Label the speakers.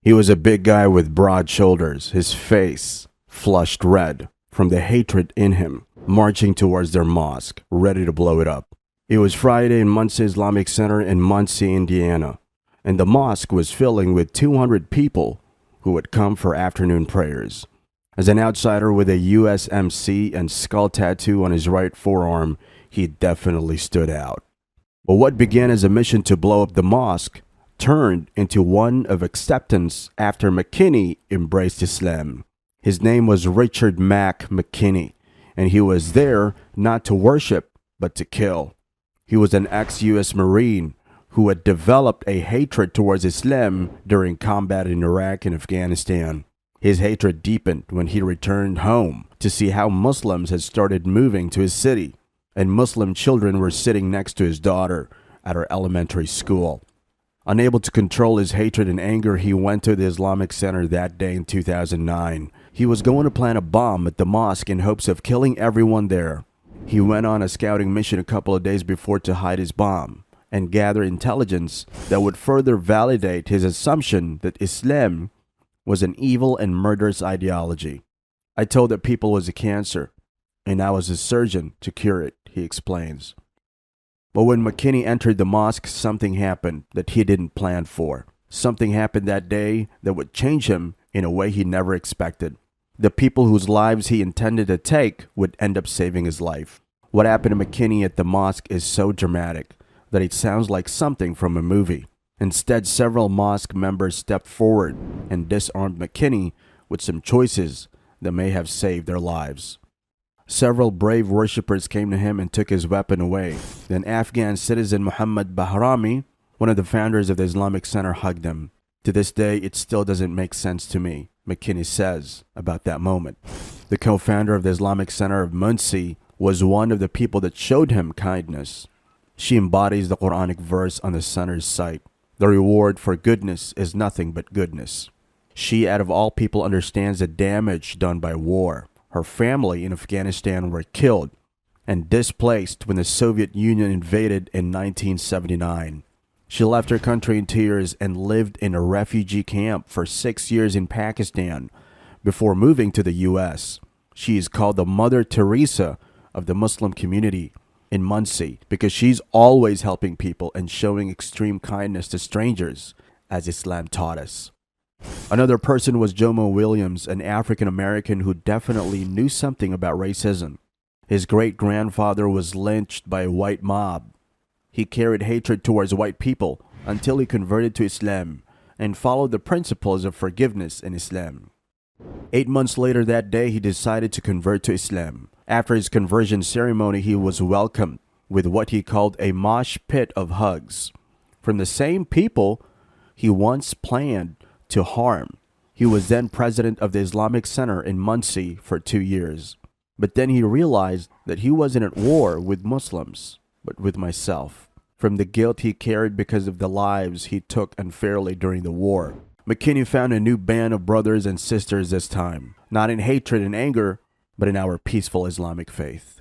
Speaker 1: He was a big guy with broad shoulders, his face flushed red from the hatred in him, marching towards their mosque, ready to blow it up. It was Friday in Muncie Islamic Center in Muncie, Indiana, and the mosque was filling with 200 people who had come for afternoon prayers. As an outsider with a USMC and skull tattoo on his right forearm, he definitely stood out. But what began as a mission to blow up the mosque turned into one of acceptance after McKinney embraced Islam. His name was Richard Mack McKinney, and he was there not to worship, but to kill. He was an ex-US Marine who had developed a hatred towards Islam during combat in Iraq and Afghanistan. His hatred deepened when he returned home to see how Muslims had started moving to his city, and Muslim children were sitting next to his daughter at her elementary school. Unable to control his hatred and anger, he went to the Islamic Center that day in 2009. He was going to plant a bomb at the mosque in hopes of killing everyone there. He went on a scouting mission a couple of days before to hide his bomb and gather intelligence that would further validate his assumption that Islam was an evil and murderous ideology. I told that people was a cancer, and I was a surgeon to cure it, he explains. But when McKinney entered the mosque, something happened that he didn't plan for. Something happened that day that would change him in a way he never expected. The people whose lives he intended to take would end up saving his life. What happened to McKinney at the mosque is so dramatic that it sounds like something from a movie. Instead, several mosque members stepped forward and disarmed McKinney with some choices that may have saved their lives. Several brave worshippers came to him and took his weapon away. Then Afghan citizen Muhammad Bahrami, one of the founders of the Islamic Center, hugged him. To this day, it still doesn't make sense to me, McKinney says about that moment. The co-founder of the Islamic Center of Muncie was one of the people that showed him kindness. She embodies the Quranic verse on the center's site. The reward for goodness is nothing but goodness. She, out of all people, understands the damage done by war. Her family in Afghanistan were killed and displaced when the Soviet Union invaded in 1979. She left her country in tears and lived in a refugee camp for 6 years in Pakistan before moving to the US. She is called the Mother Teresa of the Muslim community in Muncie because she's always helping people and showing extreme kindness to strangers, as Islam taught us. Another person was Jomo Williams, an African American who definitely knew something about racism. His great-grandfather was lynched by a white mob. He carried hatred towards white people until he converted to Islam and followed the principles of forgiveness in Islam. 8 months later that day, he decided to convert to Islam. After his conversion ceremony, he was welcomed with what he called a mosh pit of hugs from the same people he once planned to harm. He was then president of the Islamic Center in Muncie for 2 years. But then he realized that he wasn't at war with Muslims, but with myself, from the guilt he carried because of the lives he took unfairly during the war. McKinney found a new band of brothers and sisters this time, not in hatred and anger, but in our peaceful Islamic faith.